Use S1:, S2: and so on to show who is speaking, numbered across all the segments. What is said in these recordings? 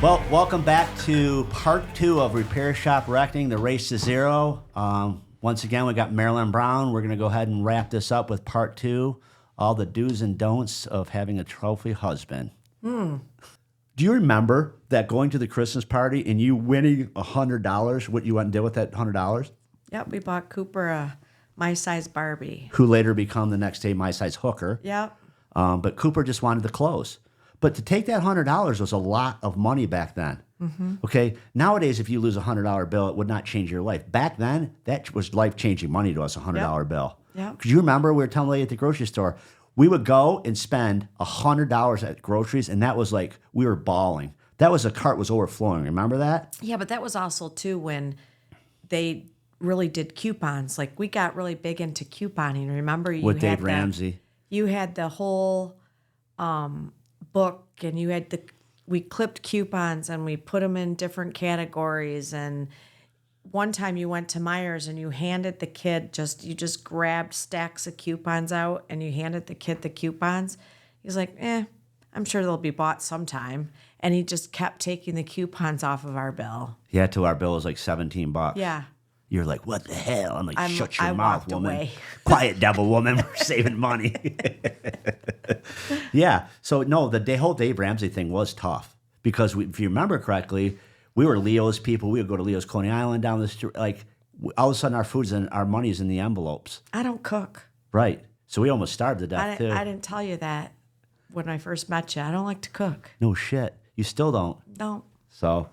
S1: Well, welcome back to part 2 of Repair Shop Reckoning, the Race to Zero. Once again, we got Marilyn Brown. We're going to go ahead and wrap this up with part 2, all the do's and don'ts of having a trophy husband. Do you remember that going to the Christmas party and you winning $100, what you went and did with that $100?
S2: Yep, we bought Cooper a my-size Barbie.
S1: Who later become the next day my size hooker.
S2: Yep.
S1: But Cooper just wanted the clothes. But to take that $100 was a lot of money back then. Mm-hmm. Okay, nowadays if you lose a $100 bill, it would not change your life. Back then, that was life-changing money to us, a $100 bill.
S2: Yep.
S1: Because you remember we were telling the lady at the grocery store, we would go and spend $100 at groceries, and that was like we were bawling. That was, a cart was overflowing. Remember that?
S2: Yeah, but that was also too when they really did coupons. Like we got really big into couponing. Remember you
S1: With
S2: had
S1: Dave Ramsey.
S2: You had the whole book, and you had we clipped coupons and we put them in different categories. And one time you went to Myers and you handed the kid you just grabbed stacks of coupons out and you handed the kid the coupons. He's like, I'm sure they'll be bought sometime. And he just kept taking the coupons off of our bill.
S1: Yeah, till our bill was like $17.
S2: Yeah.
S1: You're like, what the hell? I'm like, shut your
S2: I
S1: mouth,
S2: walked
S1: woman.
S2: away.
S1: Quiet, devil, woman. We're saving money. Yeah. So, no, the whole Dave Ramsey thing was tough because if you remember correctly, we were Leo's people. We would go to Leo's Coney Island down the street. Like, all of a sudden, our food's and our money's in the envelopes.
S2: I don't cook.
S1: Right. So we almost starved to death, too.
S2: I didn't tell you that when I first met you. I don't like to cook.
S1: No shit. You still don't.
S2: Don't.
S1: So,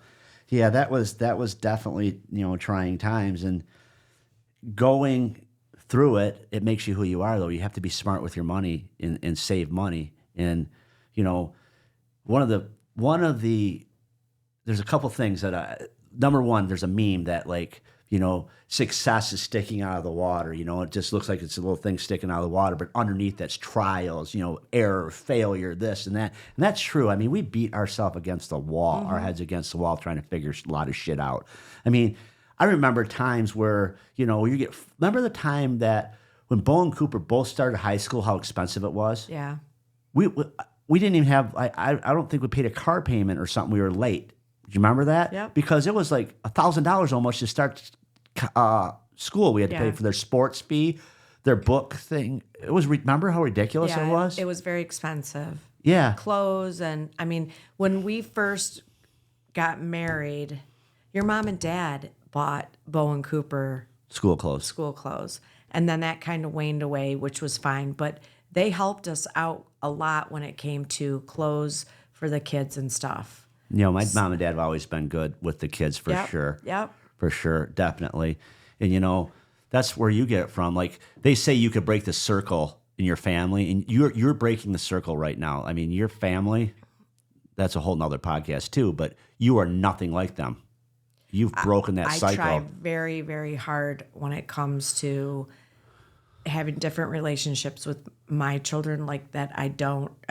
S1: yeah, that was definitely, trying times. And going through it, it makes you who you are, though. You have to be smart with your money and save money. And, one of the there's a couple things that number one, there's a meme that like, success is sticking out of the water. It just looks like it's a little thing sticking out of the water, but underneath that's trials, error, failure, this and that. And that's true. I mean, we beat ourselves against the wall, our heads against the wall, trying to figure a lot of shit out. I mean, I remember times where, remember the time that when Bo and Cooper both started high school, how expensive it was?
S2: Yeah.
S1: We didn't even have, I don't think we paid a car payment or something. We were late. Do you remember that?
S2: Yeah.
S1: Because it was like $1,000 almost to start school. We had to pay for their sports fee, their book thing. It was, remember how ridiculous it was?
S2: It was very expensive.
S1: Yeah.
S2: Clothes. And I mean, when we first got married, your mom and dad bought Bo and Cooper
S1: School clothes.
S2: And then that kind of waned away, which was fine. But they helped us out a lot when it came to clothes for the kids and stuff.
S1: My mom and dad have always been good with the kids for sure.
S2: Yep.
S1: For sure, definitely. And that's where you get it from. Like they say you could break the circle in your family, and you're breaking the circle right now. I mean, your family, that's a whole nother podcast too, but you are nothing like them. You've broken that cycle.
S2: I try very, very hard when it comes to having different relationships with my children like that I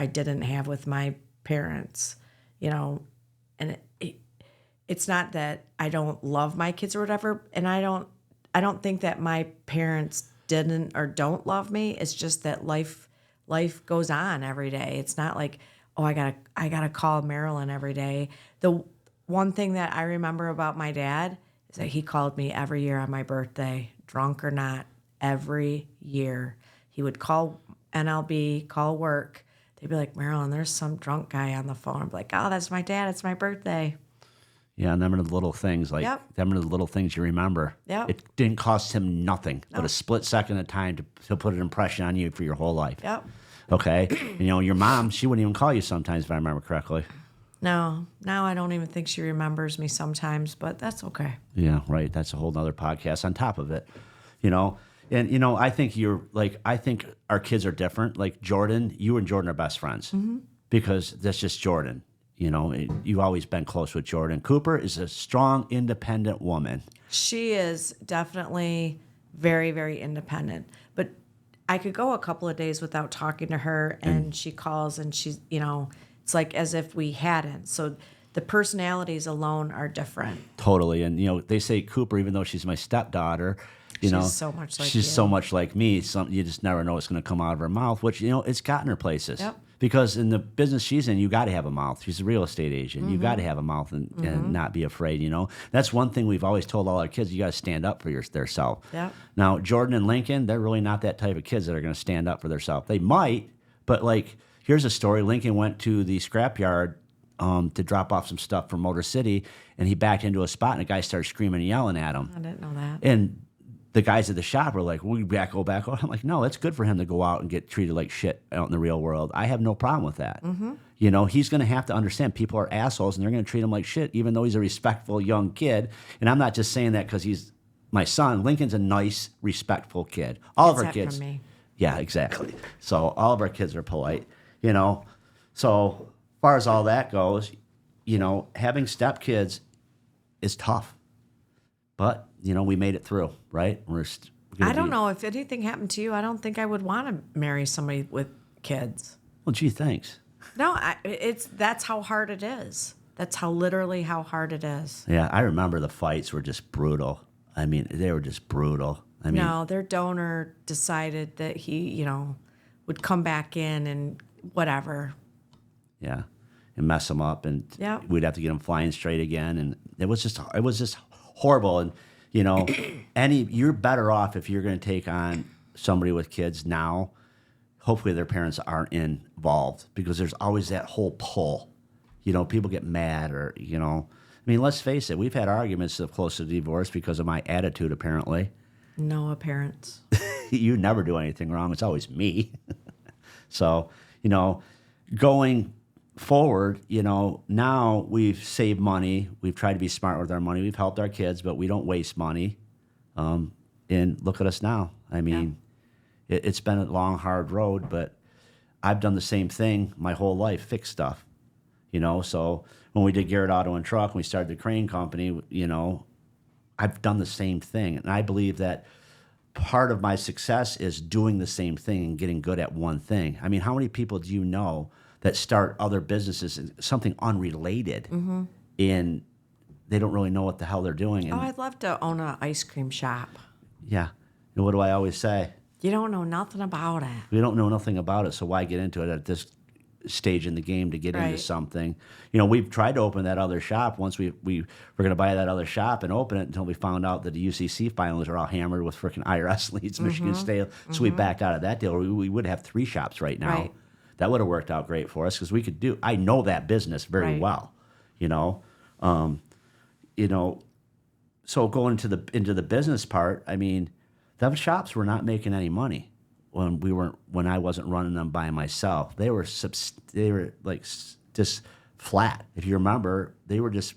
S2: didn't have with my parents, and it's not that I don't love my kids or whatever, and I don't think that my parents didn't or don't love me. It's just that life goes on every day. It's not like, oh, I gotta call Marilyn every day. The one thing that I remember about my dad is that he called me every year on my birthday, drunk or not, every year. He would call NLB, call work. They'd be like, Marilyn, there's some drunk guy on the phone. I'm like, oh, that's my dad. It's my birthday.
S1: Yeah, and them are the little things, them are the little things you remember.
S2: Yep.
S1: It didn't cost him nothing but a split second of time to put an impression on you for your whole life.
S2: Yep.
S1: Okay? Your mom, she wouldn't even call you sometimes, if I remember correctly.
S2: No, now I don't even think she remembers me sometimes, but that's okay.
S1: Yeah, right. That's a whole nother podcast on top of it. And I think our kids are different. Like Jordan, you and Jordan are best friends because that's just Jordan. You've always been close with Jordan. Cooper is a strong, independent woman. She
S2: is definitely very, very independent. But I could go a couple of days without talking to her, and she calls, and she's, it's like as if we hadn't. So the personalities alone are different.
S1: Totally. And, they say Cooper, even though she's my stepdaughter,
S2: she's so much like
S1: she's so much like me. You just never know what's going to come out of her mouth, which, it's gotten her places.
S2: Yep.
S1: Because in the business she's in, you got to have a mouth. She's a real estate agent. You got to have a mouth and not be afraid, you know. That's one thing we've always told all our kids, you got to stand up for theirself.
S2: Yep.
S1: Now, Jordan and Lincoln, they're really not that type of kids that are going to stand up for themselves. They might, but like, here's a story. Lincoln went to the scrapyard to drop off some stuff from Motor City, and he backed into a spot, and a guy started screaming and yelling at him.
S2: I didn't know that.
S1: And the guys at the shop were like, "We go back." I'm like, "No, it's good for him to go out and get treated like shit out in the real world. I have no problem with that." You know, he's going to have to understand people are assholes, and they're going to treat him like shit, even though he's a respectful young kid. And I'm not just saying that because he's my son. Lincoln's a nice, respectful kid. All of our kids.
S2: From me.
S1: Yeah, exactly. So all of our kids are polite. You know, so as far as all that goes, you know, having stepkids is tough. But, you know, we made it through, right?
S2: I don't know. If anything happened to you, I don't think I would want to marry somebody with kids.
S1: Well, gee, thanks.
S2: No, that's how hard it is. That's literally how hard it is.
S1: Yeah, I remember the fights were just brutal. I mean, they were just brutal. I mean,
S2: no, their donor decided that he, you know, would come back in and whatever.
S1: Yeah, and mess them up, and we'd have to get them flying straight again, and it was just horrible. And you know, you're better off if you're going to take on somebody with kids now. Hopefully, their parents aren't involved, because there's always that whole pull. You know, people get mad, or you know, I mean, let's face it, we've had arguments of close to divorce because of my attitude. Apparently,
S2: no appearance.
S1: You never do anything wrong. It's always me. So you know, going forward, you know, now we've saved money. We've tried to be smart with our money. We've helped our kids, but we don't waste money. And look at us now. I mean, it's been a long, hard road, but I've done the same thing my whole life, fix stuff, you know. So when we did Garrett Auto and Truck, and we started the crane company, you know, I've done the same thing. And I believe that part of my success is doing the same thing and getting good at one thing. I mean, how many people do you know that start other businesses, something unrelated, and they don't really know what the hell they're doing? And,
S2: I'd love to own an ice cream shop.
S1: Yeah. And what do I always say?
S2: You don't know nothing about it.
S1: We don't know nothing about it, so why get into it at this stage in the game to get into
S2: Right.
S1: something? You know, we've tried to open that other shop. Once we were going to buy that other shop and open it, until we found out that the UCC filings are all hammered with freaking IRS leads, Michigan State. So we backed out of that deal. We would have 3 shops right now.
S2: Right.
S1: That would have worked out great for us, because we could do. I know that business very
S2: Right.
S1: well. You know, so going into the business part, I mean, them shops were not making any money when I wasn't running them by myself. They were like just flat. If you remember, they were just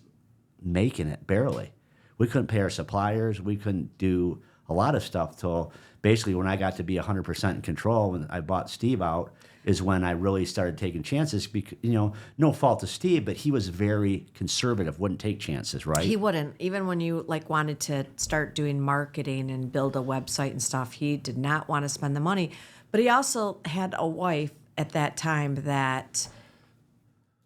S1: making it barely. We couldn't pay our suppliers. We couldn't do a lot of stuff till basically when I got to be 100% in control. When I bought Steve out, is when I really started taking chances. Because, you know, no fault to Steve, but he was very conservative, wouldn't take chances, right?
S2: He wouldn't. Even when you wanted to start doing marketing and build a website and stuff, he did not want to spend the money. But he also had a wife at that time that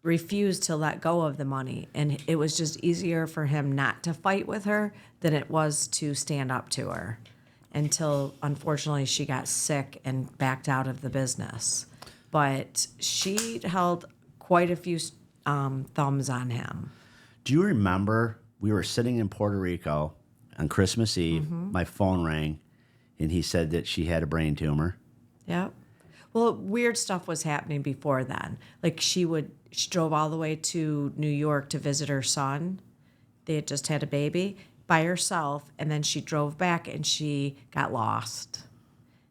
S2: refused to let go of the money, and it was just easier for him not to fight with her than it was to stand up to her, until unfortunately she got sick and backed out of the business. But she held quite a few thumbs on him.
S1: Do you remember we were sitting in Puerto Rico on Christmas Eve? My phone rang, and he said that she had a brain tumor.
S2: Yep. Well, weird stuff was happening before then. Like she drove all the way to New York to visit her son. They had just had a baby by herself, and then she drove back and she got lost.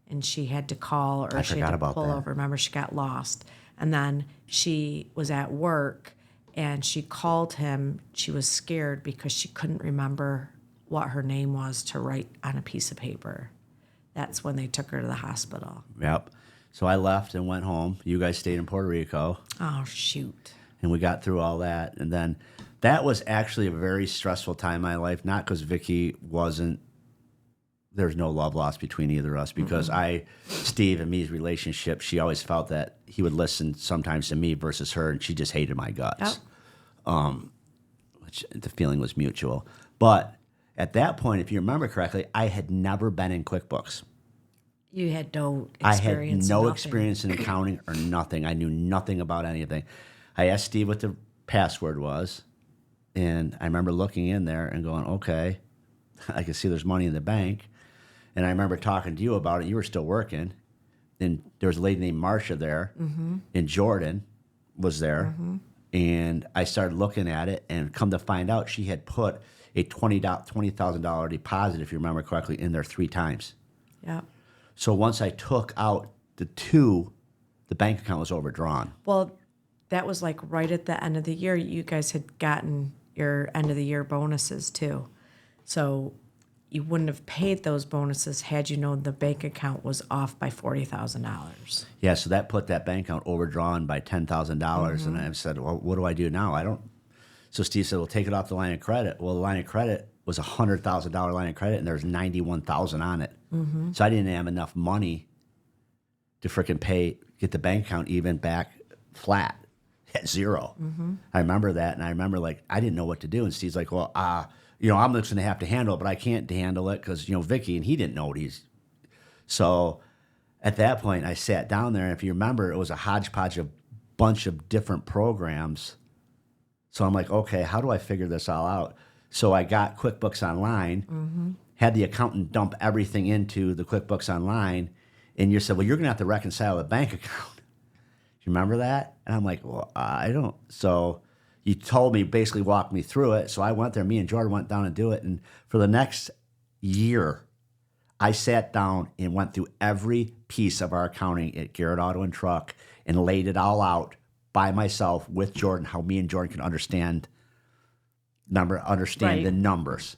S2: And she had to call, or she had to pull over. Remember, she got lost. And then she was at work and she called him. She was scared because she couldn't remember what her name was to write on a piece of paper. That's when they took her to the hospital.
S1: Yep. So I left and went home. You guys stayed in Puerto Rico.
S2: Oh, shoot.
S1: And we got through all that. And then that was actually a very stressful time in my life, not because Vicky wasn't, there's no love lost between either of us, because Steve and me's relationship, she always felt that he would listen sometimes to me versus her, and she just hated my guts.
S2: Yep.
S1: Which the feeling was mutual. But at that point, if you remember correctly, I had never been in QuickBooks.
S2: You had no
S1: I had
S2: experience.
S1: no
S2: nothing.
S1: experience in accounting or nothing. I knew nothing about anything. I asked Steve what the password was, and I remember looking in there and going, okay, I can see there's money in the bank. And I remember talking to you about it. You were still working, and there was a lady named Marcia there, and Jordan was there. And I started looking at it, and come to find out, she had put a $20,000 deposit, if you remember correctly, in there 3 times.
S2: Yeah.
S1: So once I took out the 2, the bank account was overdrawn.
S2: Well, that was like right at the end of the year. You guys had gotten your end of the year bonuses too. So you wouldn't have paid those bonuses had you known the bank account was off by $40,000.
S1: Yeah, so that put that bank account overdrawn by $10,000. And I said, well, what do I do now? I don't. So Steve said, well, take it off the line of credit. Well, the line of credit was a $100,000 line of credit, and there's $91,000 on it. So I didn't have enough money to freaking get the bank account even back flat at 0. I remember that, and I remember I didn't know what to do. And Steve's like, well, I'm just going to have to handle it, but I can't handle it because Vicky, and he didn't know what he's. So at that point, I sat down there, and if you remember, it was a hodgepodge of bunch of different programs. So I'm like, okay, how do I figure this all out? So I got QuickBooks Online, had the accountant dump everything into the QuickBooks Online, and you said, well, you're going to have to reconcile the bank account. You remember that? And I'm like, well, I don't. So you told me, basically walked me through it. So I went there. Me and Jordan went down and do it. And for the next year, I sat down and went through every piece of our accounting at Garrett Auto and Truck and laid it all out by myself with Jordan, how me and Jordan can understand
S2: Right.
S1: the numbers.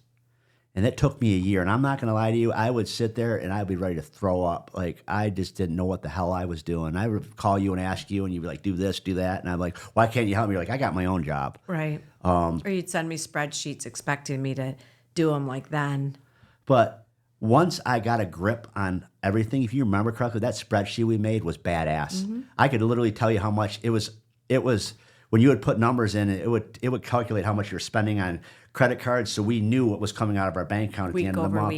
S1: And it took me a year. And I'm not going to lie to you, I would sit there and I'd be ready to throw up. Like, I just didn't know what the hell I was doing. I would call you and ask you, and you'd be like, do this, do that. And I'm like, why can't you help me? You're like, I got my own job.
S2: Right. Or you'd send me spreadsheets expecting me to do them like then.
S1: But once I got a grip on everything, if you remember correctly, that spreadsheet we made was badass. I could literally tell you how much it was when you would put numbers in, it would calculate how much you're spending on credit cards, so we knew what was coming out of our bank account at the end of the month.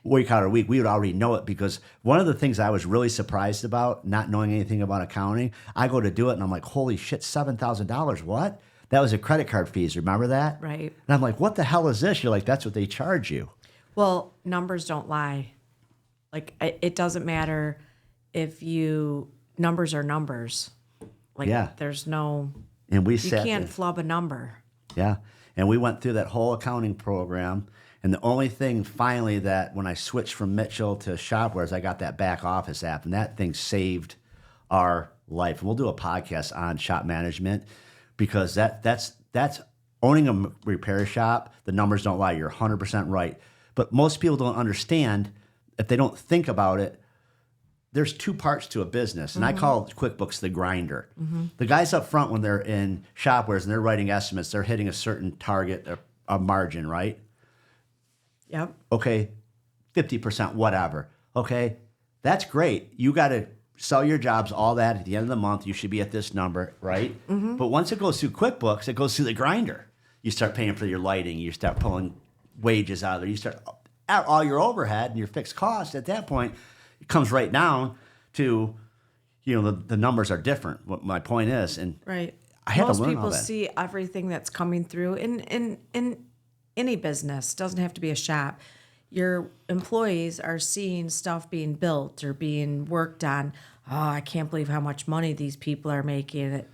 S1: Week over week, we would already know it, because one of the things I was really surprised about, not knowing anything about accounting, I go to do it and I'm like, holy shit, $7,000, what? That was a credit card fees, remember that?
S2: Right.
S1: And I'm like, what the hell is this? You're like, that's what they charge you.
S2: Well, numbers don't lie. Like, it doesn't matter if numbers are numbers. Like,
S1: Yeah.
S2: there's no,
S1: And we
S2: you
S1: sat
S2: can't
S1: there.
S2: flub a number.
S1: Yeah. And we went through that whole accounting program. And the only thing finally that when I switched from Mitchell to Shopwares, I got that back office app, and that thing saved our life. And we'll do a podcast on shop management, because that's owning a repair shop. The numbers don't lie. You're 100% right. But most people don't understand, if they don't think about it, there's 2 parts to a business, and I call QuickBooks the grinder. The guys up front, when they're in Shopwares and they're writing estimates, they're hitting a certain target, a margin, right?
S2: Yep.
S1: Okay, 50%, whatever. Okay, that's great. You got to sell your jobs, all that. At the end of the month, you should be at this number, right? But once it goes through QuickBooks, it goes through the grinder. You start paying for your lighting. You start pulling wages out of there. You start out all your overhead and your fixed costs. At that point, it comes right down to, the numbers are different. What my point is, and
S2: Right.
S1: I had
S2: Most
S1: to learn all
S2: people
S1: that.
S2: see everything that's coming through in any business. Doesn't have to be a shop. Your employees are seeing stuff being built or being worked on. Oh, I can't believe how much money these people are making.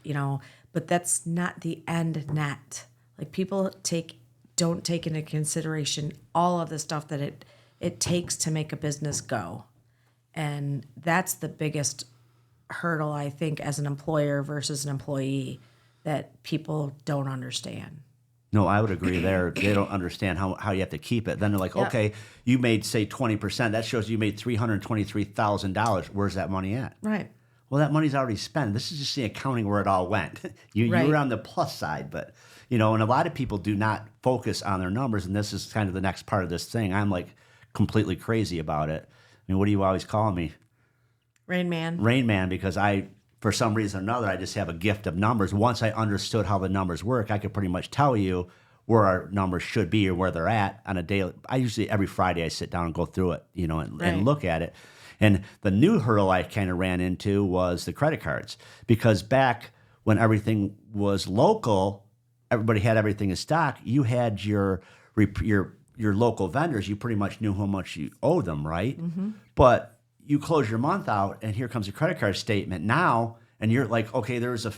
S2: But that's not the end net. Like, people don't take into consideration all of the stuff that it takes to make a business go. And that's the biggest hurdle, I think, as an employer versus an employee, that people don't understand.
S1: No, I would agree there. They don't understand how you have to keep it. Then they're like,
S2: Yep.
S1: okay, you made, say, 20%. That shows you made $323,000. Where's that money at?
S2: Right.
S1: Well, that money's already spent. This is just the accounting where it all went. You
S2: Right.
S1: were on the plus side, but, and a lot of people do not focus on their numbers, and this is kind of the next part of this thing. I'm like completely crazy about it. I mean, what do you always call me?
S2: Rain Man.
S1: Rain Man, because for some reason or another, I just have a gift of numbers. Once I understood how the numbers work, I could pretty much tell you where our numbers should be or where they're at on a daily. I usually, every Friday, I sit down and go through it, and
S2: Right.
S1: look at it. And the new hurdle I kind of ran into was the credit cards, because back when everything was local, everybody had everything in stock. You had your local vendors. You pretty much knew how much you owed them, right? But you close your month out, and here comes a credit card statement now, and you're like, okay, there's a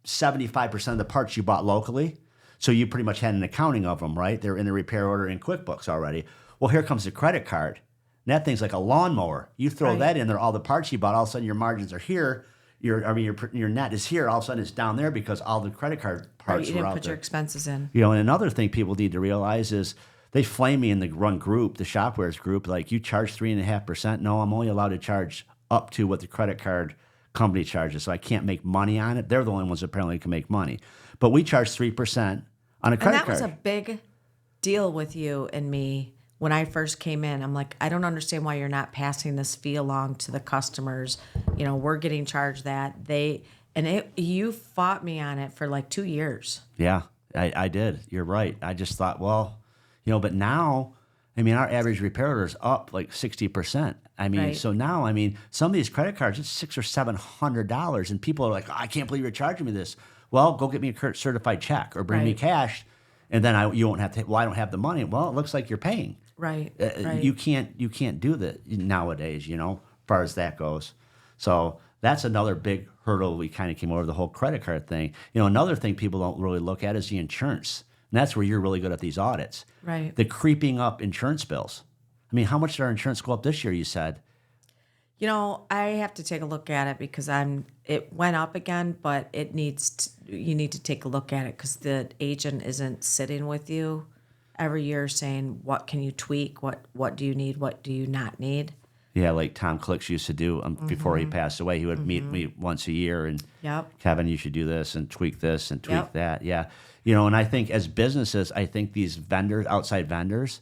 S1: 75% of the parts you bought locally, so you pretty much had an accounting of them, right? They're in the repair order in QuickBooks already. Well, here comes the credit card. And that thing's like a lawnmower. You throw that in there, all the parts you bought, all of a sudden your margins are here. Your net is here. All of a sudden it's down there because all the credit card parts
S2: you
S1: were
S2: didn't
S1: out
S2: put
S1: there.
S2: your expenses in.
S1: And another thing people need to realize is they flame me in the run group, the Shopwares group, like, you charge 3.5%. No, I'm only allowed to charge up to what the credit card company charges, so I can't make money on it. They're the only ones that apparently can make money. But we charge 3% on a credit card.
S2: And that was a big deal with you and me when I first came in. I'm like, I don't understand why you're not passing this fee along to the customers. We're getting charged that. You fought me on it for like 2 years.
S1: Yeah, I did. You're right. I just thought, well, but now, our average repair order is up like 60%. So now, some of these credit cards, it's $600 or $700, and people are like, I can't believe you're charging me this. Well, go get me a certified check or bring me cash, and then you won't have to. Well, I don't have the money. Well, it looks like you're paying.
S2: Right.
S1: You can't do that nowadays. As far as that goes. So that's another big hurdle we kind of came over, the whole credit card thing. Another thing people don't really look at is the insurance, and that's where you're really good at these audits.
S2: Right.
S1: The creeping up insurance bills. How much did our insurance go up this year? You said.
S2: I have to take a look at it because it went up again, but you need to take a look at it because the agent isn't sitting with you every year saying, what can you tweak? What do you need? What do you not need?
S1: Yeah, like Tom Clicks used to do before he passed away. He would meet me once a year and, Kevin, you should do this and tweak this and tweak that. Yeah. And I think as businesses, these outside vendors,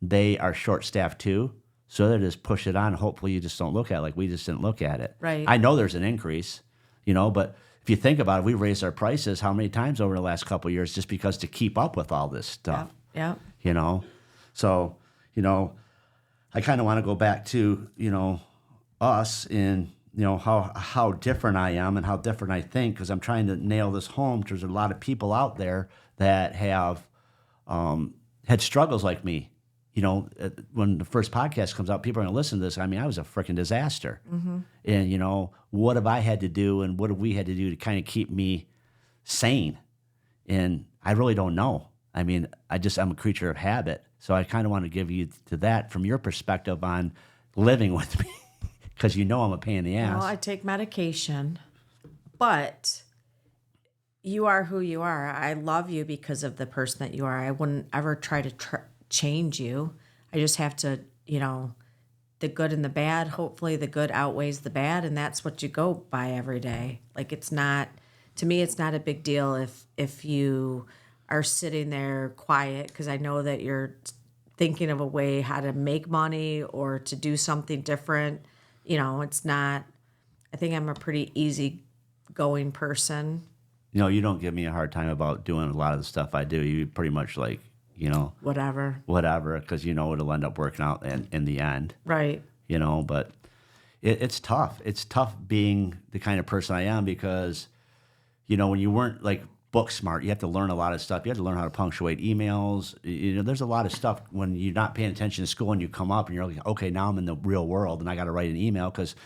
S1: they are short-staffed too. So they just push it on. Hopefully you just don't look at it like we just didn't look at it.
S2: Right.
S1: I know there's an increase, but if you think about it, we raised our prices how many times over the last couple of years just because to keep up with all this stuff.
S2: Yeah.
S1: So, I kind of want to go back to, us and, how different I am and how different I think, because I'm trying to nail this home. There's a lot of people out there that have had struggles like me. When the first podcast comes out, people are going to listen to this. I was a freaking disaster. And, what have I had to do and what have we had to do to kind of keep me sane? And I really don't know. I'm a creature of habit. So I kind of want to give you to that from your perspective on living with me, because I'm a pain in the ass.
S2: Well, I take medication, but you are who you are. I love you because of the person that you are. I wouldn't ever try to change you. I just have to, the good and the bad. Hopefully the good outweighs the bad, and that's what you go by every day. Like, to me, it's not a big deal if you are sitting there quiet, because I know that you're thinking of a way how to make money or to do something different. It's not, I think I'm a pretty easy-going person.
S1: You don't give me a hard time about doing a lot of the stuff I do. You pretty much like,
S2: whatever,
S1: because it'll end up working out in the end.
S2: Right.
S1: But it's tough. It's tough being the kind of person I am because, when you weren't like book smart, you have to learn a lot of stuff. You have to learn how to punctuate emails. There's a lot of stuff when you're not paying attention to school and you come up and you're like, okay, now I'm in the real world and I got to write an email. Because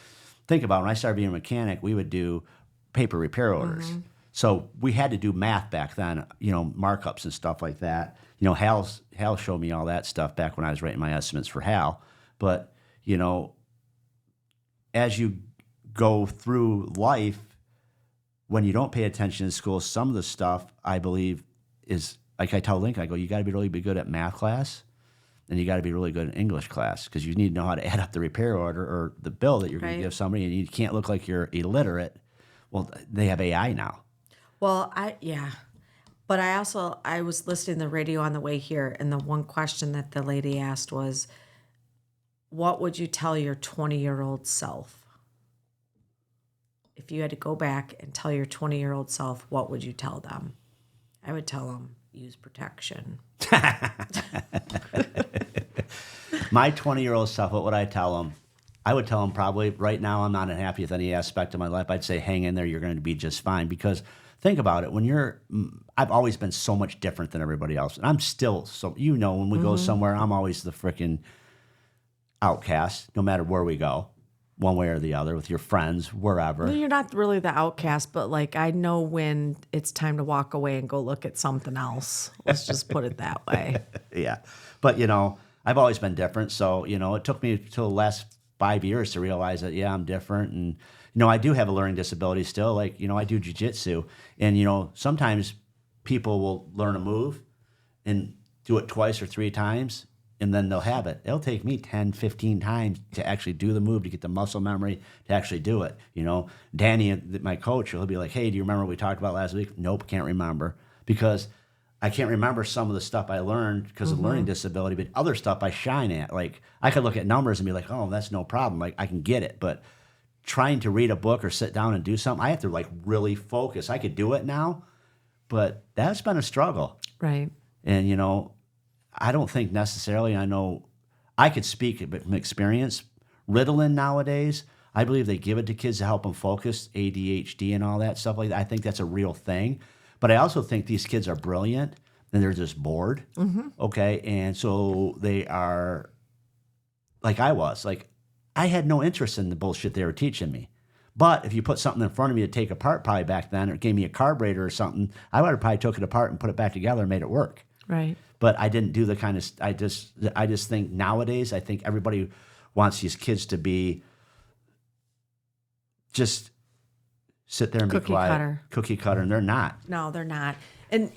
S1: think about it, when I started being a mechanic, we would do paper repair orders. So we had to do math back then, markups and stuff like that. Hal showed me all that stuff back when I was writing my estimates for Hal. But, as you go through life, when you don't pay attention in school, some of the stuff I believe is, like I tell Lincoln, I go, you got to really be good at math class and you got to be really good in English class, because you need to know how to add up the repair order or the bill that you're going to give somebody, and you can't look like you're illiterate. Well, they have AI now.
S2: Well, but I was listening to the radio on the way here, and the one question that the lady asked was, what would you tell your 20-year-old self? If you had to go back and tell your 20-year-old self, what would you tell them? I would tell them, use protection.
S1: My 20-year-old self, what would I tell them? I would tell them probably right now I'm not unhappy with any aspect of my life. I'd say hang in there. You're going to be just fine. Because think about it. I've always been so much different than everybody else. And I'm still when we go somewhere, I'm always the freaking outcast, no matter where we go, one way or the other, with your friends, wherever.
S2: Well, you're not really the outcast, but like I know when it's time to walk away and go look at something else. Let's just put it that way.
S1: Yeah. But, I've always been different. So, it took me till the last 5 years to realize that, yeah, I'm different. And, I do have a learning disability still. Like, I do jujitsu. And, sometimes people will learn a move and do it twice or 3 times, and then they'll have it. It'll take me 10, 15 times to actually do the move, to get the muscle memory to actually do it. Danny, my coach, he'll be like, hey, do you remember what we talked about last week? Nope, can't remember. Because I can't remember some of the stuff I learned because of learning disability, but other stuff I shine at. Like, I could look at numbers and be like, oh, that's no problem. Like, I can get it. But trying to read a book or sit down and do something, I have to, like, really focus. I could do it now, but that's been a struggle.
S2: Right.
S1: And, I don't think necessarily, I know I could speak from experience. Ritalin nowadays, I believe they give it to kids to help them focus, ADHD and all that stuff like that. I think that's a real thing. But I also think these kids are brilliant and they're just bored. Okay. And so they are like I was. Like, I had no interest in the bullshit they were teaching me. But if you put something in front of me to take apart probably back then, or gave me a carburetor or something, I would have probably took it apart and put it back together and made it work.
S2: Right.
S1: But I didn't do the kind of, I just think nowadays, I think everybody wants these kids to be just sit there and be quiet. Cookie cutter, and they're not.
S2: No, they're not. And,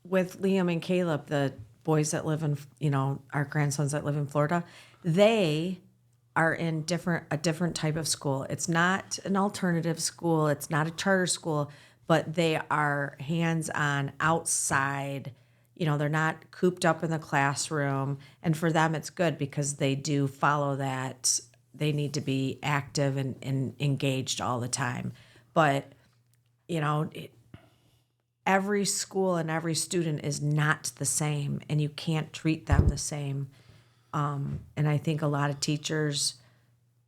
S2: with Liam and Caleb, the boys that live in, our grandsons that live in Florida, they are in a different type of school. It's not an alternative school. It's not a charter school, but they are hands-on outside. They're not cooped up in the classroom. And for them, it's good because they do follow that. They need to be active and engaged all the time. But, every school and every student is not the same, and you can't treat them the same. And I think a lot of teachers,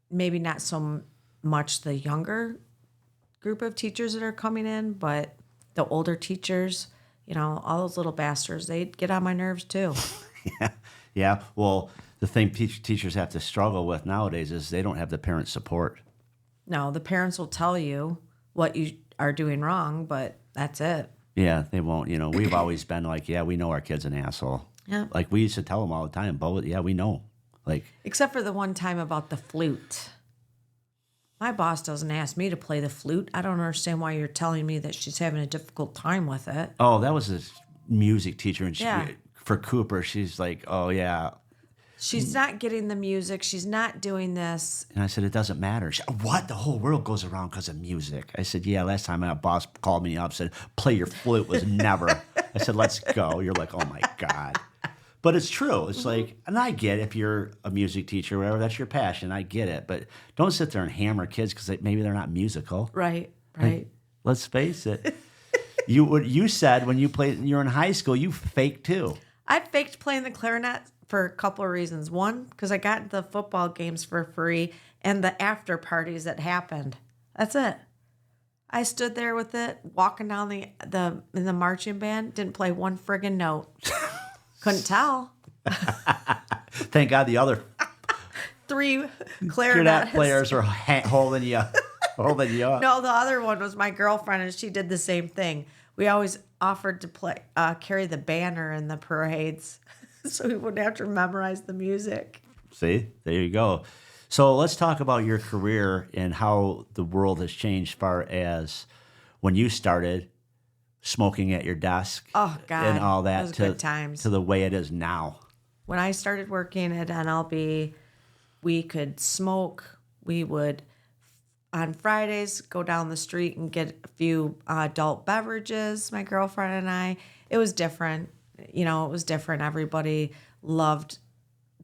S2: maybe not so much the younger group of teachers that are coming in, but the older teachers, all those little bastards, they get on my nerves too.
S1: Yeah. Well, the thing teachers have to struggle with nowadays is they don't have the parent support.
S2: No, the parents will tell you what you are doing wrong, but that's it.
S1: Yeah, they won't. We've always been like, yeah, we know our kid's an asshole.
S2: Yeah.
S1: Like, we used to tell them all the time, Bo, yeah, we know. Like,
S2: except for the one time about the flute. My boss doesn't ask me to play the flute. I don't understand why you're telling me that she's having a difficult time with it.
S1: Oh, that was a music teacher, and for Cooper, she's like, oh, yeah.
S2: She's not getting the music. She's not doing this.
S1: And I said, it doesn't matter. She said, what? The whole world goes around because of music. I said, yeah, last time my boss called me up, said, play your flute was never. I said, let's go. You're like, oh, my God. But it's true. It's like, and I get if you're a music teacher or whatever, that's your passion. I get it. But don't sit there and hammer kids because maybe they're not musical.
S2: Right.
S1: Like, let's face it. You said when you were in high school, you faked too.
S2: I faked playing the clarinet for a couple of reasons. One, because I got the football games for free and the after parties that happened. That's it. I stood there with it, walking down in the marching band, didn't play one friggin' note. Couldn't tell.
S1: Thank God the other
S2: 3 clarinet
S1: players were holding you up.
S2: No, the other one was my girlfriend, and she did the same thing. We always offered to carry the banner in the parades, so we wouldn't have to memorize the music.
S1: See, there you go. So let's talk about your career and how the world has changed, as far as when you started smoking at your desk.
S2: Oh God,
S1: and all that,
S2: those good times.
S1: To the way it is now.
S2: When I started working at NLB, we could smoke. We would, on Fridays, go down the street and get a few adult beverages, my girlfriend and I. It was different. It was different. Everybody loved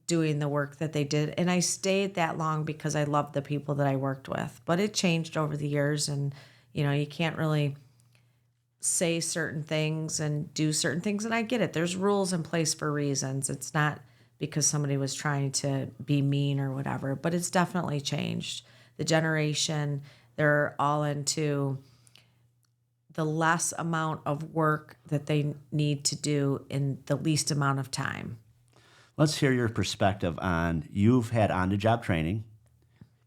S2: doing the work that they did. And I stayed that long because I loved the people that I worked with. But it changed over the years, and, you can't really say certain things and do certain things. And I get it. There's rules in place for reasons. It's not because somebody was trying to be mean or whatever. But it's definitely changed. The generation, they're all into the less amount of work that they need to do in the least amount of time.
S1: Let's hear your perspective on, you've had on-the-job training.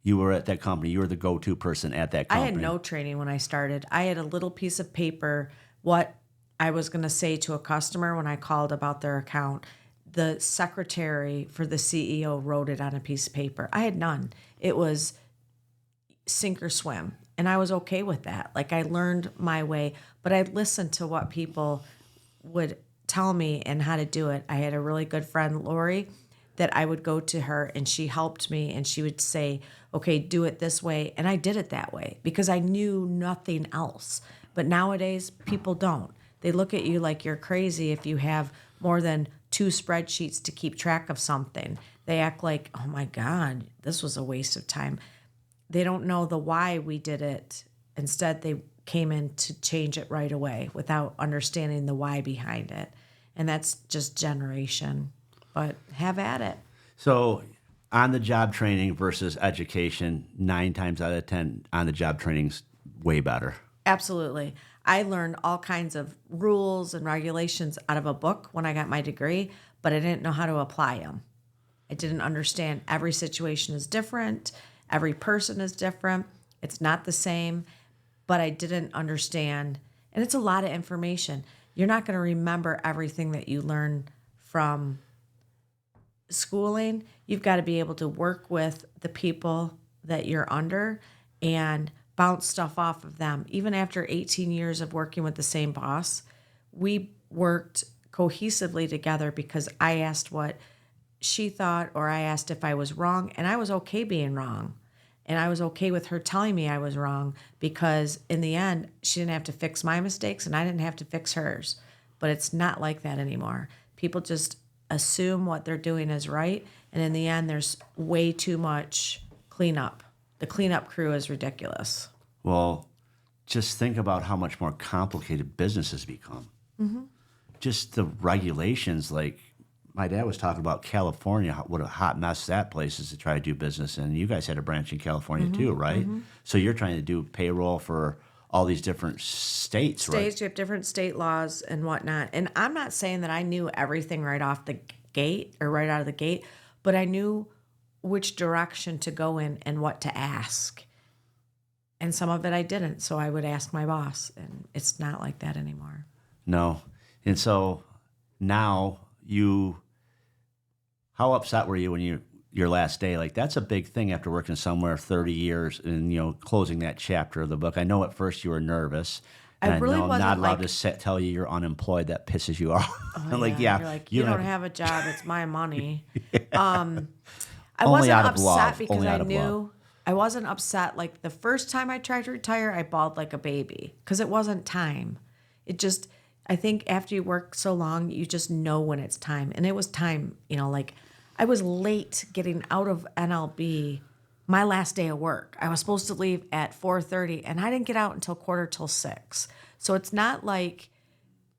S1: You were at that company. You were the go-to person at that
S2: I
S1: company.
S2: had no training when I started. I had a little piece of paper, what I was going to say to a customer when I called about their account. The secretary for the CEO wrote it on a piece of paper. I had none. It was sink or swim. And I was okay with that. Like, I learned my way, but I listened to what people would tell me and how to do it. I had a really good friend, Lori, that I would go to her and she helped me and she would say, okay, do it this way. And I did it that way because I knew nothing else. But nowadays, people don't. They look at you like you're crazy if you have more than 2 spreadsheets to keep track of something. They act like, oh my God, this was a waste of time. They don't know the why we did it. Instead, they came in to change it right away without understanding the why behind it. And that's just generation. But have at it.
S1: So on-the-job training versus education, 9 times out of 10, on-the-job training's way better.
S2: Absolutely. I learned all kinds of rules and regulations out of a book when I got my degree, but I didn't know how to apply them. I didn't understand every situation is different. Every person is different. It's not the same, but I didn't understand. And it's a lot of information. You're not going to remember everything that you learn from schooling. You've got to be able to work with the people that you're under and bounce stuff off of them. Even after 18 years of working with the same boss, we worked cohesively together because I asked what she thought or I asked if I was wrong, and I was okay being wrong. And I was okay with her telling me I was wrong because in the end, she didn't have to fix my mistakes and I didn't have to fix hers. But it's not like that anymore. People just assume what they're doing is right. And in the end, there's way too much cleanup. The cleanup crew is ridiculous.
S1: Well, just think about how much more complicated business has become.
S2: Mm-hmm.
S1: Just the regulations, like my dad was talking about California, what a hot mess that place is to try to do business in. You guys had a branch in California too, right? Mm-hmm. So you're trying to do payroll for all these different states, right?
S2: You have different state laws and whatnot. And I'm not saying that I knew everything right off the gate or right out of the gate, but I knew which direction to go in and what to ask. And some of it I didn't, so I would ask my boss, and it's not like that anymore.
S1: No. And so now how upset were you when your last day? Like, that's a big thing after working somewhere 30 years and, closing that chapter of the book. I know at first you were nervous. And I
S2: really
S1: know I'm
S2: wasn't
S1: not allowed to tell you you're unemployed. That pisses you off.
S2: Oh,
S1: I'm like,
S2: You're like, you don't have a job. It's my money. I
S1: Only
S2: wasn't
S1: out of
S2: upset
S1: love.
S2: because
S1: Only
S2: I
S1: out of
S2: knew
S1: love.
S2: I wasn't upset. Like the first time I tried to retire, I bawled like a baby because it wasn't time. I think after you work so long, you just know when it's time. And it was time, like I was late getting out of NLB my last day of work. I was supposed to leave at 4:30 and I didn't get out until 5:45. So it's not like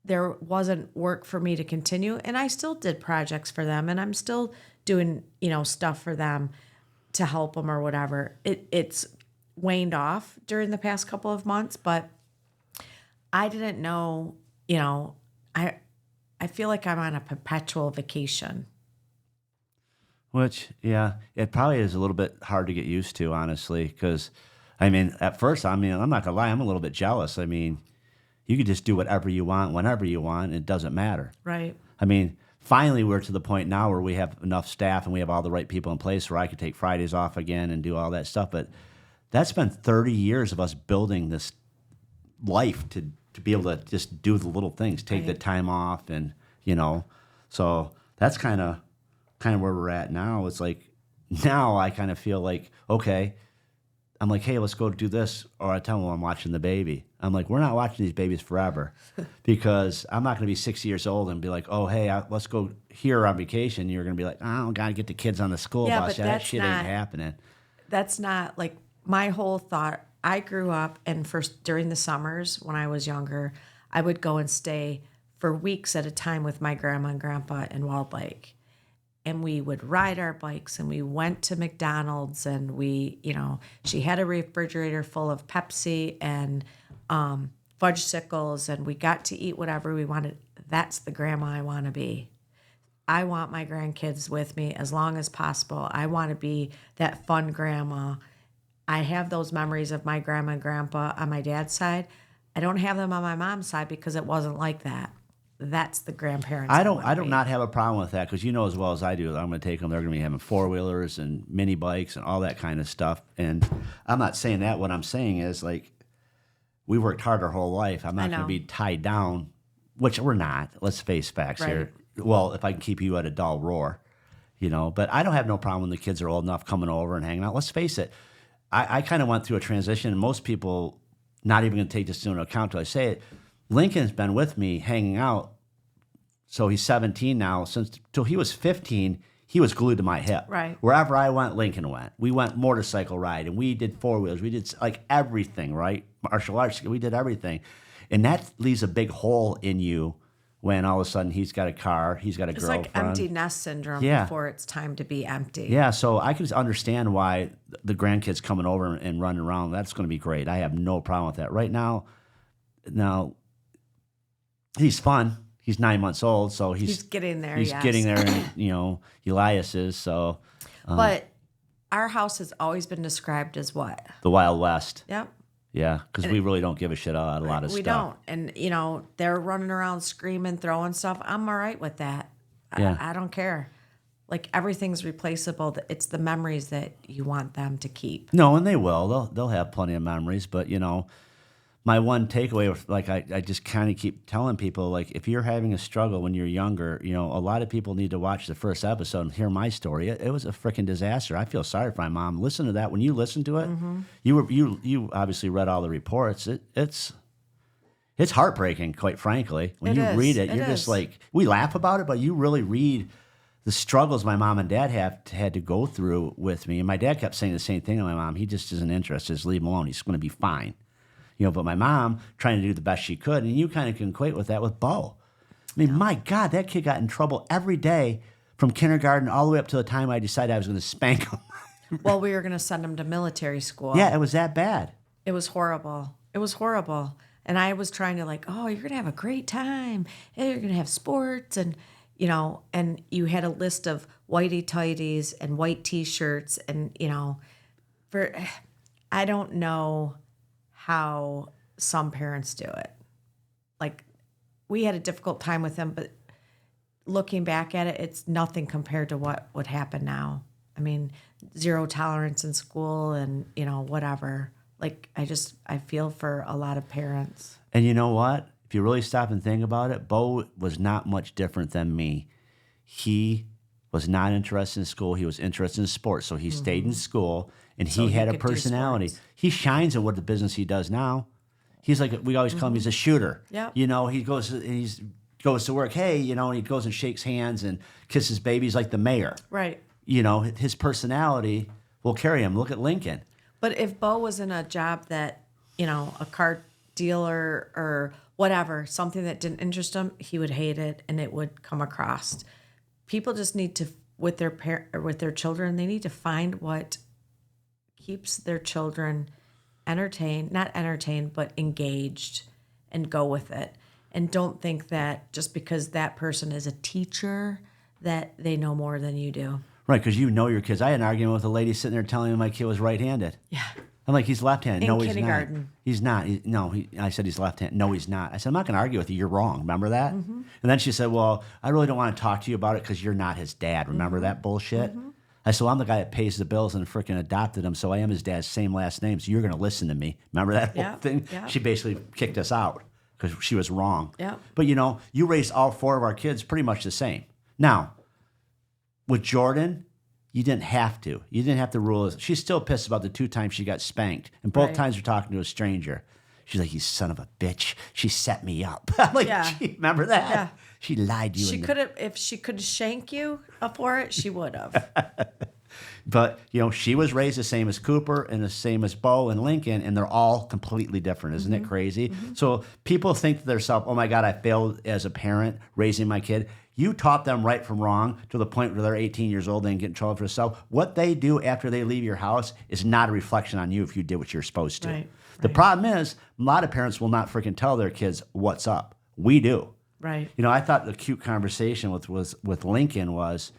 S2: there wasn't work for me to continue. And I still did projects for them and I'm still doing, stuff for them to help them or whatever. It's waned off during the past couple of months, but I didn't know, I feel like I'm on a perpetual vacation.
S1: Which, yeah, it probably is a little bit hard to get used to, honestly, because, at first, I'm not going to lie, I'm a little bit jealous. You could just do whatever you want, whenever you want, and it doesn't matter.
S2: Right.
S1: Finally, we're to the point now where we have enough staff and we have all the right people in place where I could take Fridays off again and do all that stuff. But that's been 30 years of us building this life to be able to just do the little things, take the time off, and so that's kind of where we're at now. It's like now I kind of feel like, okay, I'm like, hey, let's go do this, or I tell them I'm watching the baby. I'm like, we're not watching these babies forever, because I'm not going to be 60 years old and be like, oh, hey, let's go here on vacation. You're going to be like, oh, got to get the kids on the school bus.
S2: But
S1: that shit ain't happening.
S2: That's not like my whole thought. I grew up, and during the summers when I was younger, I would go and stay for weeks at a time with my grandma and grandpa in Walled Lake. and we would ride our bikes and we went to McDonald's and we, she had a refrigerator full of Pepsi and fudgesicles and we got to eat whatever we wanted. That's the grandma I want to be. I want my grandkids with me as long as possible. I want to be that fun grandma. I have those memories of my grandma and grandpa on my dad's side. I don't have them on my mom's side because it wasn't like that. That's the grandparents.
S1: I do not have a problem with that because you know as well as I do. I'm going to take them. They're going to be having 4-wheelers and mini bikes and all that kind of stuff. And I'm not saying that. What I'm saying is like we worked hard our whole life. I'm not going to be tied down, which we're not. Let's face facts here. Well, if I can keep you at a dull roar, But I don't have no problem when the kids are old enough coming over and hanging out. Let's face it. I kind of went through a transition, and most people not even going to take this into account till I say it. Lincoln's been with me hanging out. So he's 17 now. Till he was 15, he was glued to my hip.
S2: Right.
S1: Wherever I went, Lincoln went. We went motorcycle ride, and we did 4-wheelers. We did like everything, right? Martial arts. We did everything. And that leaves a big hole in you when all of a sudden he's got a car, he's got a girlfriend.
S2: It's like empty nest syndrome before it's time to be empty.
S1: Yeah, so I can understand why the grandkids coming over and running around, that's going to be great. I have no problem with that. Right now, he's fun. He's 9 months old, so he's
S2: getting there.
S1: He's getting there, and Elias is. So,
S2: but our house has always been described as what?
S1: The Wild West.
S2: Yep.
S1: Yeah, because we really don't give a shit about a lot of stuff.
S2: We don't, and they're running around screaming, throwing stuff. I'm all right with that.
S1: Yeah.
S2: I don't care. Like everything's replaceable. It's the memories that you want them to keep.
S1: No, and they will. They'll have plenty of memories, but my one takeaway, like I just kind of keep telling people, like if you're having a struggle when you're younger, a lot of people need to watch the first episode and hear my story. It was a freaking disaster. I feel sorry for my mom. Listen to that. When you listen to it, you obviously read all the reports. It's heartbreaking, quite frankly. When you read it, you're just like, we laugh about it, but you really read the struggles my mom and dad had to go through with me. And my dad kept saying the same thing to my mom. He just isn't interested. Just leave him alone. He's going to be fine. But my mom trying to do the best she could, and you kind of can equate with that with Bo. I mean, my God, that kid got in trouble every day from kindergarten all the way up to the time I decided I was going to spank him.
S2: Well, we were going to send him to military school.
S1: Yeah, it was that bad.
S2: It was horrible. It was horrible. And I was trying to you're going to have a great time. And you're going to have sports. And, and you had a list of whitey tighties and white T-shirts. And, I don't know how some parents do it. Like, we had a difficult time with them, but looking back at it, it's nothing compared to what would happen now. I mean, zero tolerance in school and, whatever. Like, I feel for a lot of parents.
S1: And you know what? If you really stop and think about it, Bo was not much different than me. He was not interested in school. He was interested in sports. So he stayed in school, and he had a personality. He shines at what the business he does now. He's like, we always call him, he's a shooter.
S2: Yeah.
S1: He goes to work, hey, and he goes and shakes hands and kisses babies like the mayor.
S2: Right.
S1: His personality will carry him. Look at Lincoln.
S2: But if Bo was in a job that, a car dealer or whatever, something that didn't interest him, he would hate it and it would come across. People just need to, with their children, they need to find what keeps their children not entertained, but engaged, and go with it. And don't think that just because that person is a teacher that they know more than you do.
S1: Right, because you know your kids. I had an argument with a lady sitting there telling me my kid was right-handed.
S2: Yeah.
S1: I'm like, he's left-handed. No, he's not.
S2: Kindergarten.
S1: He's not. I said he's left-handed. No, he's not. I said, I'm not going to argue with you. You're wrong. Remember that? Mm-hmm. And then she said, well, I really don't want to talk to you about it because you're not his dad. Remember that bullshit? Mm-hmm. I said, well, I'm the guy that pays the bills and freaking adopted him, so I am his dad's same last name, so you're going to listen to me. Remember that whole thing? Yeah. She basically kicked us out because she was wrong.
S2: Yeah.
S1: But, you raised all 4 of our kids pretty much the same. Now, with Jordan, you didn't have to. You didn't have to rule. She's still pissed about the 2 times she got spanked. And both times you're talking to a stranger. She's like, you son of a bitch. She set me up. I'm like, remember that? Yeah. She lied to you.
S2: She could have, if she could shank you for it, she would have.
S1: But, she was raised the same as Cooper and the same as Bo and Lincoln, and they're all completely different. Isn't it crazy? Mm-hmm. So people think to themselves, oh, my God, I failed as a parent raising my kid. You taught them right from wrong to the point where they're 18 years old and get in trouble for themselves. What they do after they leave your house is not a reflection on you if you did what you're supposed to.
S2: Right.
S1: The problem is, a lot of parents will not freaking tell their kids what's up. We do.
S2: Right.
S1: You know, I thought the cute conversation with Lincoln was,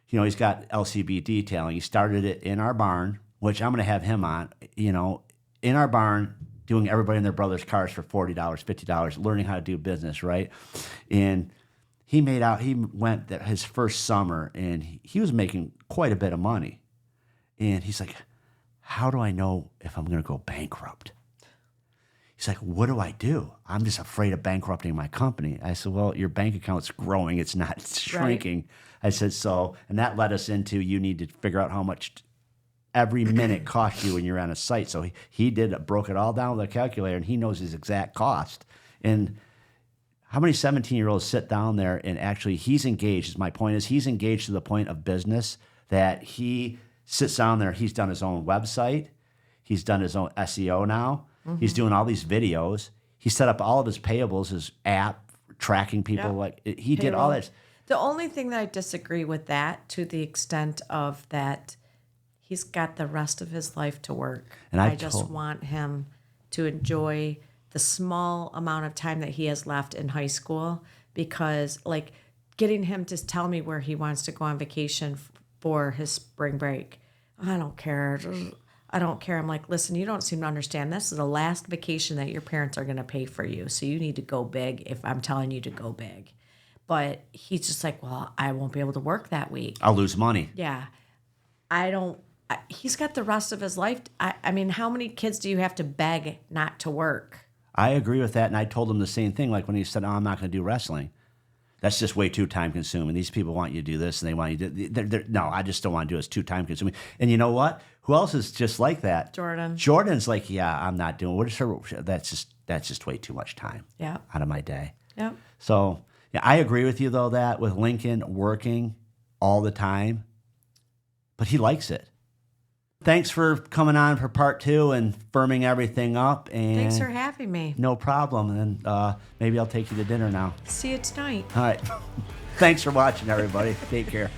S1: you know, he's got LCB detailing. He started it in our barn, which I'm going to have him on, you know, in our barn, doing everybody and their brother's cars for $40, $50, learning how to do business, right? And he went his first summer, and he was making quite a bit of money. And he's like, how do I know if I'm going to go bankrupt? He's like, what do I do? I'm just afraid of bankrupting my company. I said, well, your bank account's growing. It's not shrinking. Right. I said, so, and that led us into, you need to figure out how much every minute costs you when you're on a site. So he broke it all down with a calculator, and he knows his exact cost. And how many 17-year-olds sit down there and actually he's engaged? My point is, he's engaged to the point of business that he sits down there. He's done his own website. He's done his own SEO now. Mm-hmm. He's doing all these videos. He set up all of his payables, his app, tracking people. Like he did all this.
S2: The only thing that I disagree with that, to the extent of that, he's got the rest of his life to work. And I just want him to enjoy the small amount of time that he has left in high school, because like getting him to tell me where he wants to go on vacation for his spring break, I don't care. I'm like, listen, you don't seem to understand. This is the last vacation that your parents are going to pay for you. So you need to go big if I'm telling you to go big. But he's just like, well, I won't be able to work that week.
S1: I'll lose money.
S2: Yeah. He's got the rest of his life. I mean, how many kids do you have to beg not to work?
S1: I agree with that. And I told him the same thing. Like when he said, oh, I'm not going to do wrestling. That's just way too time consuming. These people want you to do this and they want you to no, I just don't want to do it. It's too time consuming. And you know what? Who else is just like that? Jordan's like, yeah, I'm not doing what is her. That's just way too much time out of my day.
S2: Yeah.
S1: So yeah, I agree with you though, that with Lincoln working all the time, but he likes it. Thanks for coming on for part 2 and firming everything up. And
S2: thanks for having me.
S1: No problem. And maybe I'll take you to dinner now.
S2: See you tonight.
S1: All right. Thanks for watching, everybody. Take care.